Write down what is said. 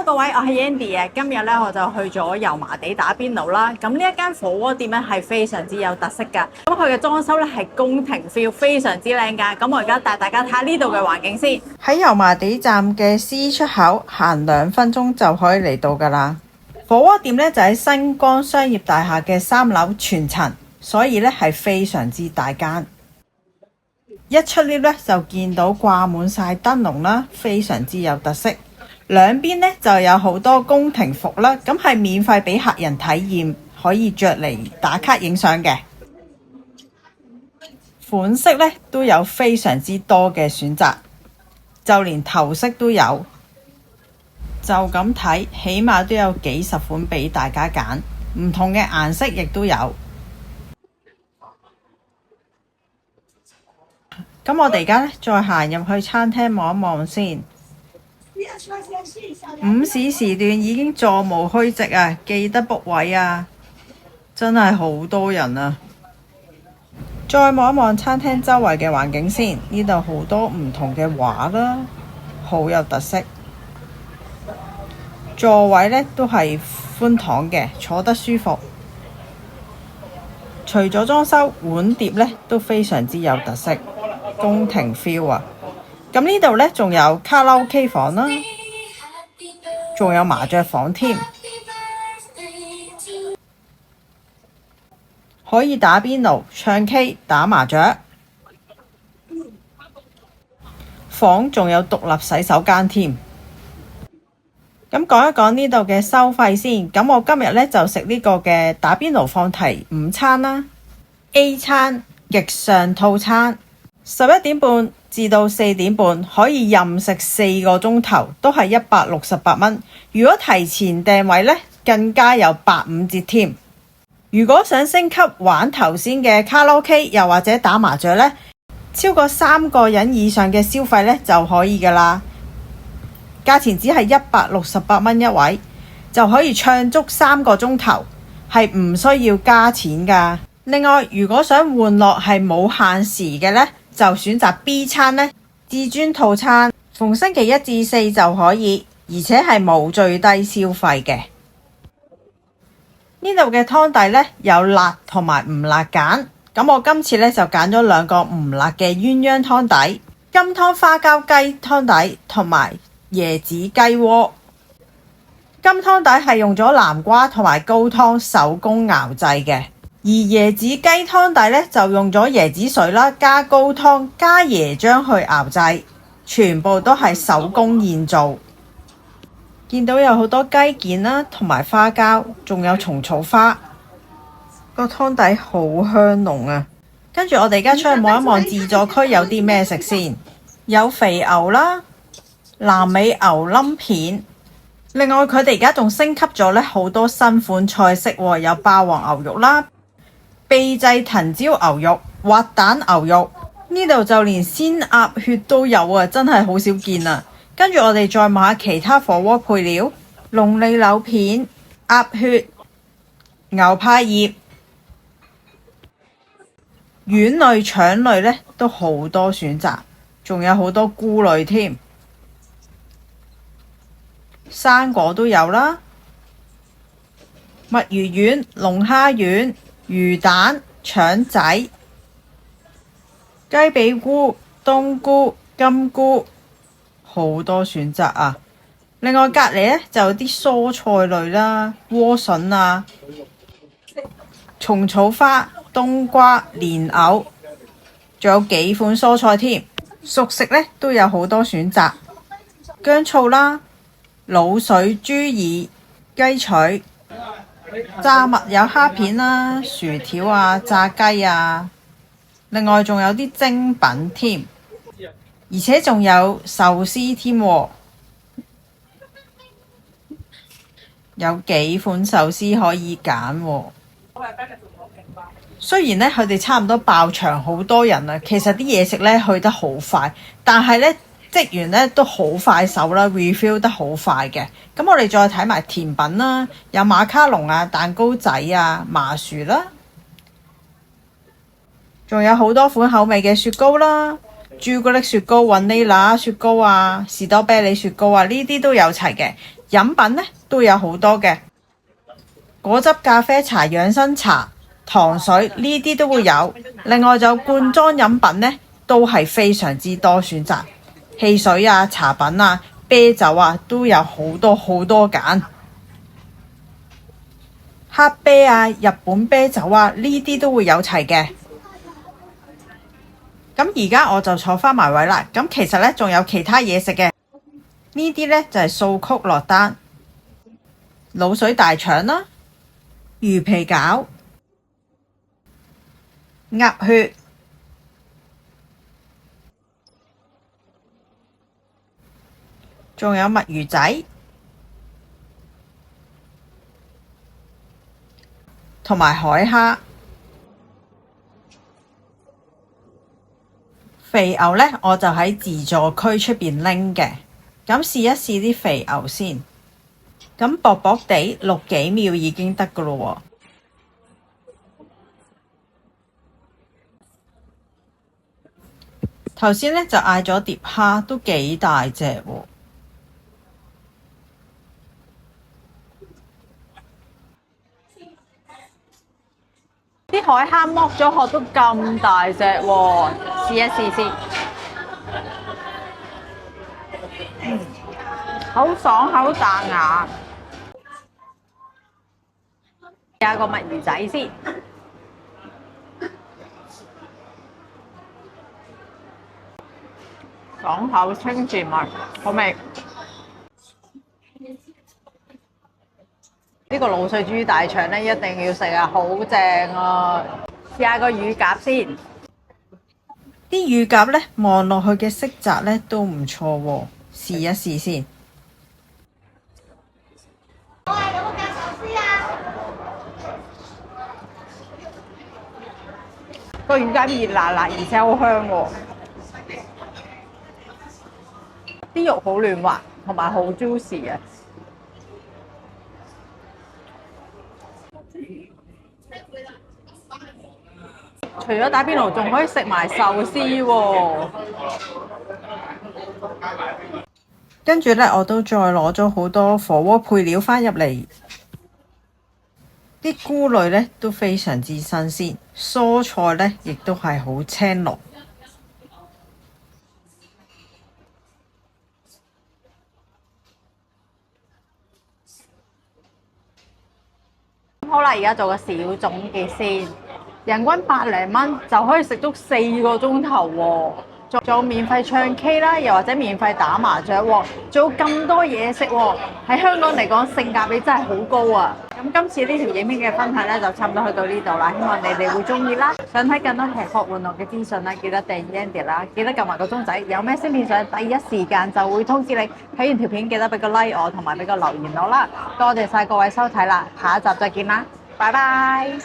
各位，我係 Yandy 啊！今日咧我就去咗油麻地打邊爐啦。咁呢一間火鍋店咧係非常之有特色㗎。咁佢嘅裝修咧係宮廷 feel，非常之靚㗎。咁我而家帶大家睇下呢度嘅環境先。喺油麻地站嘅 C 出口行2分鐘就可以嚟到㗎啦。火鍋店咧就喺新光商業大廈嘅3樓全層，所以咧係非常之大間。一出 lift 咧就見到掛滿晒燈籠啦，非常之有特色。兩邊咧就有好多宮廷服啦，咁係免費俾客人體驗，可以着嚟打卡影相嘅。款式咧都有非常之多嘅選擇，就連頭飾都有。就咁睇，起碼都有幾十款俾大家揀，唔同嘅顏色亦都有。咁我哋而家咧再行入去餐廳望一望先。午市時段已經座無虛席啊，記得 book 位啊！真係好多人啊！再望一望餐廳周圍嘅環境先，呢度好多唔同嘅畫啦，好有特色。座位呢都係寬敞嘅，坐得舒服。除咗裝修，碗碟呢都非常之有特色，宮廷 feel 啊！咁呢度呢仲有卡拉 OK 房啦，仲有麻雀房添，可以打邊爐、唱 K、打麻雀。房仲有獨立洗手間添。咁講一講呢度嘅收費先。咁我今日呢就食呢個嘅打邊爐放題午餐啦。A 餐極上套餐，11點半至到4點半可以任食4個鐘頭，都係168蚊。如果提前訂位呢，更加有85折添。如果想升級玩頭先嘅卡拉 OK， 又或者打麻雀呢，超過3個人以上嘅消費呢就可以㗎啦。價錢只係168蚊一位，就可以唱足3個鐘頭，係唔需要加錢㗎。另外，如果想玩樂係冇限時嘅呢，就選擇 B 餐呢，至尊套餐，逢星期1至4就可以，而且係冇最低消費嘅。呢度嘅湯底呢，有辣同埋唔辣揀，咁我今次呢，就揀咗2個唔辣嘅鴛鴦湯底，金湯花膠雞湯底同埋椰子雞鍋。金湯底係用咗南瓜同埋高湯手工熬製嘅。而椰子雞湯底呢，就用咗椰子水啦，加高湯，加椰漿去熬製，全部都係手工現做。見到有好多雞件啦，同埋花膠，仲有蟲草花。個湯底好香濃啊！跟住我哋而家出去望一望自助區有啲咩食先。有肥牛啦，南美牛冧片。另外佢哋而家仲升級咗呢好多新款菜式喎，有霸王牛肉啦，秘製藤椒牛肉、滑蛋牛肉，呢度就連鮮鴨血都有啊，真係好少見啊！跟住我哋再望下其他火鍋配料，龍脷柳片、鴨血、牛柏葉、丸類、腸類呢都好多選擇，仲有好多菇類添，生果都有啦，墨魚丸、龍蝦丸、魚蛋、腸仔、雞髀菇、冬菇、金菇，好多選擇啊！另外隔離呢就有啲蔬菜類啦，萵筍啊、蟲草花、冬瓜、蓮藕，仲有幾款蔬菜添。熟食呢都有好多選擇，薑醋啦、滷水豬耳、雞腿。炸物有蝦片啦、薯條啊、炸雞啊，另外仲有啲精品添，而且仲有壽司添喎，有幾款壽司可以揀喎。雖然呢，佢哋差唔多爆場，好多人啊，其實啲嘢食呢去得好快，但係呢，職員呢都好快手啦 ，refill 得好快嘅。咁我哋再睇埋甜品啦，有馬卡龍啊、蛋糕仔啊、麻薯啦，仲有好多款口味嘅雪糕啦，朱古力雪糕、雲呢拿雪糕啊、士多啤梨雪糕啊，呢啲都有齊嘅。飲品呢都有好多嘅，果汁咖啡茶、養生茶、糖水呢啲都會有。另外就罐裝飲品呢都係非常之多選擇，汽水啊、茶品啊、啤酒啊都有好多好多揀。黑啤啊、日本啤酒啊呢啲都會有齊嘅。咁而家我就坐返埋位啦。咁其實呢仲有其他嘢食嘅，呢啲呢就係素曲落單、滷水大腸啦、魚皮餃、鴨血、仲有墨魚仔同埋海蝦。肥牛呢，我就喺自助區出邊拎嘅，咁試一試啲肥牛先。咁薄薄地6幾秒已經得噶咯喎。頭先呢就嗌咗碟蝦，都幾大隻喎。啲海蝦剝咗殼都咁大隻喎，試一試先。好爽口彈牙。試下個墨魚仔先，爽口清甜味，好味。呢個滷水豬大腸咧一定要食啊，好正啊！試下個乳鴿先，啲乳鴿呢望落去嘅色澤呢都唔錯喎，試一試先。個乳鴿熱辣辣，而且好香喎。啲肉好嫩滑，同埋好 juicy 啊！除咗打邊爐，仲可以食埋壽司喎。跟住呢，我都再攞咗好多火鍋配料返入嚟。啲菇類呢都非常之新鮮，蔬菜呢亦都係好青綠。好啦，而家做個小總結先，人均百零蚊就可以食足4個鐘頭喎。仲有免費唱 K 啦，又或者免費打麻雀喎，仲有咁多嘢食喎，喺香港嚟講性價比真係好高啊！咁今次呢條影片嘅分享咧就差唔多去到呢度啦，希望你哋會中意啦。想睇更多吃喝玩樂嘅資訊啦，記得訂 Yandy 啦，記得撳埋個鐘仔，有咩新片上第一時間就會通知你。睇完條片記得俾個 like 我，同埋俾個留言我啦。多謝晒各位收睇啦，下一集再見啦，拜拜。